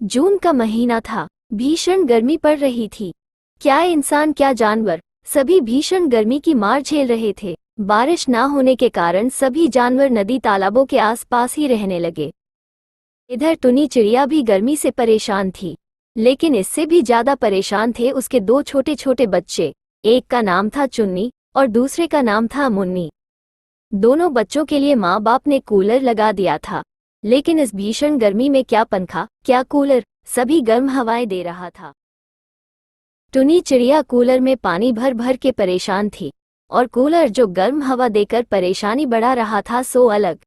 जून का महीना था। भीषण गर्मी पड़ रही थी। क्या इंसान क्या जानवर, सभी भीषण गर्मी की मार झेल रहे थे। बारिश ना होने के कारण सभी जानवर नदी तालाबों के आसपास ही रहने लगे। इधर टुनी चिड़िया भी गर्मी से परेशान थी, लेकिन इससे भी ज्यादा परेशान थे उसके दो छोटे छोटे बच्चे। एक का नाम था चुन्नी और दूसरे का नाम था मुन्नी। दोनों बच्चों के लिए माँ बाप ने कूलर लगा दिया था, लेकिन इस भीषण गर्मी में क्या पंखा क्या कूलर, सभी गर्म हवाएं दे रहा था। टुनी चिड़िया कूलर में पानी भर भर के परेशान थी, और कूलर जो गर्म हवा देकर परेशानी बढ़ा रहा था सो अलग।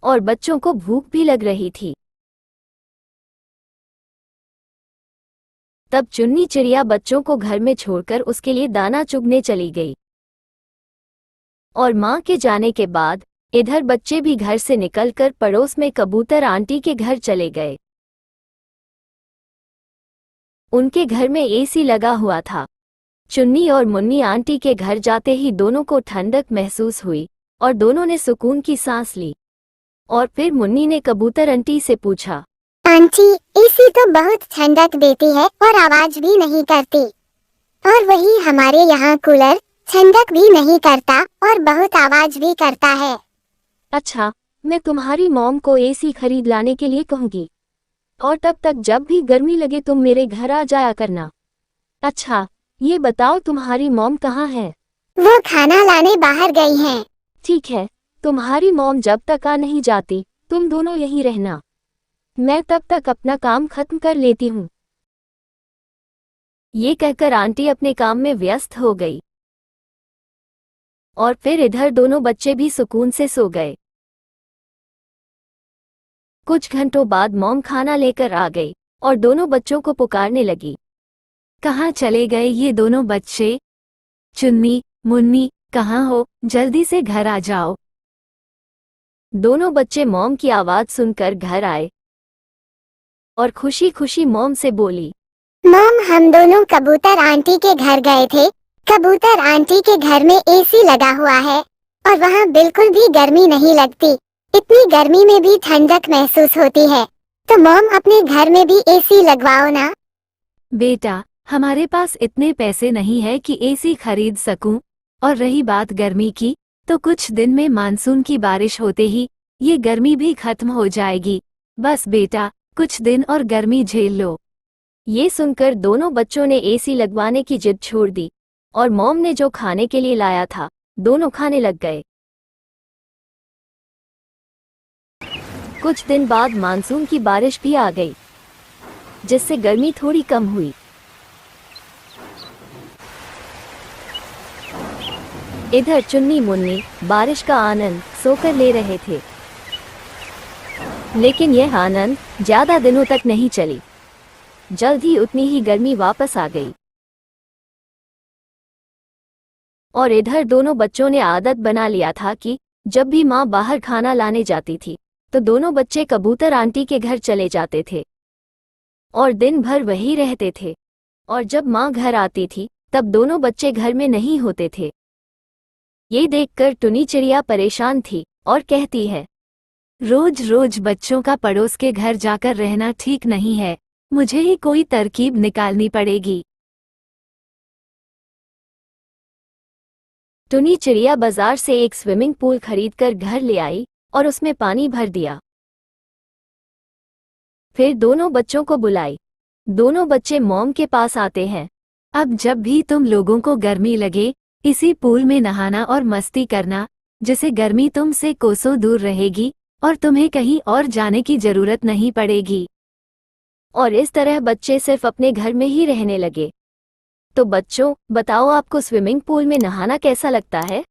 और बच्चों को भूख भी लग रही थी। तब चुन्नी चिड़िया बच्चों को घर में छोड़कर उसके लिए दाना चुगने चली गई। और माँ के जाने के बाद इधर बच्चे भी घर से निकलकर पड़ोस में कबूतर आंटी के घर चले गए। उनके घर में एसी लगा हुआ था। चुन्नी और मुन्नी आंटी के घर जाते ही दोनों को ठंडक महसूस हुई और दोनों ने सुकून की सांस ली। और फिर मुन्नी ने कबूतर आंटी से पूछा, आंटी, एसी तो बहुत ठंडक देती है और आवाज भी नहीं करती, और वही हमारे यहाँ कूलर ठंडक भी नहीं करता और बहुत आवाज भी करता है। अच्छा, मैं तुम्हारी मॉम को एसी खरीद लाने के लिए कहूँगी, और तब तक जब भी गर्मी लगे तुम मेरे घर आ जाया करना। अच्छा, ये बताओ तुम्हारी मॉम कहाँ है? वो खाना लाने बाहर गई हैं। ठीक है, तुम्हारी मॉम जब तक आ नहीं जाती तुम दोनों यहीं रहना। मैं तब तक अपना काम खत्म कर लेती हूँ। ये कहकर आंटी अपने काम में व्यस्त हो गई। और फिर इधर दोनों बच्चे भी सुकून से सो गए। कुछ घंटों बाद मॉम खाना लेकर आ गई और दोनों बच्चों को पुकारने लगी। कहाँ चले गए ये दोनों बच्चे? चुन्नी, मुन्नी, कहाँ हो? जल्दी से घर आ जाओ। दोनों बच्चे मॉम की आवाज सुनकर घर आए और खुशी खुशी मॉम से बोली, मॉम, हम दोनों कबूतर आंटी के घर गए थे। कबूतर आंटी के घर में एसी लगा हुआ है और वहाँ बिल्कुल भी गर्मी नहीं लगती। इतनी गर्मी में भी ठंडक महसूस होती है। तो मॉम, अपने घर में भी एसी लगवाओ ना। बेटा, हमारे पास इतने पैसे नहीं है कि एसी खरीद सकूं, और रही बात गर्मी की, तो कुछ दिन में मानसून की बारिश होते ही ये गर्मी भी खत्म हो जाएगी। बस बेटा, कुछ दिन और गर्मी झेल लो। ये सुनकर दोनों बच्चों ने एसी लगवाने की जिद छोड़ दी और मॉम ने जो खाने के लिए लाया था दोनों खाने लग गए। कुछ दिन बाद मानसून की बारिश भी आ गई, जिससे गर्मी थोड़ी कम हुई। इधर चुन्नी मुन्नी बारिश का आनंद सोकर ले रहे थे, लेकिन यह आनंद ज्यादा दिनों तक नहीं चली। जल्द ही उतनी ही गर्मी वापस आ गई। और इधर दोनों बच्चों ने आदत बना लिया था कि जब भी माँ बाहर खाना लाने जाती थी तो दोनों बच्चे कबूतर आंटी के घर चले जाते थे और दिन भर वहीं रहते थे। और जब माँ घर आती थी तब दोनों बच्चे घर में नहीं होते थे। ये देखकर टुनी चिड़िया परेशान थी और कहती है, रोज रोज बच्चों का पड़ोस के घर जाकर रहना ठीक नहीं है। मुझे ही कोई तरकीब निकालनी पड़ेगी। टुनी चिड़िया बाजार से एक स्विमिंग पूल खरीदकर घर ले आई और उसमें पानी भर दिया। फिर दोनों बच्चों को बुलाई। दोनों बच्चे मॉम के पास आते हैं। अब जब भी तुम लोगों को गर्मी लगे, इसी पूल में नहाना और मस्ती करना, जिससे गर्मी तुमसे कोसों दूर रहेगी और तुम्हें कहीं और जाने की जरूरत नहीं पड़ेगी। और इस तरह बच्चे सिर्फ अपने घर में ही रहने लगे। तो बच्चों, बताओ आपको स्विमिंग पूल में नहाना कैसा लगता है?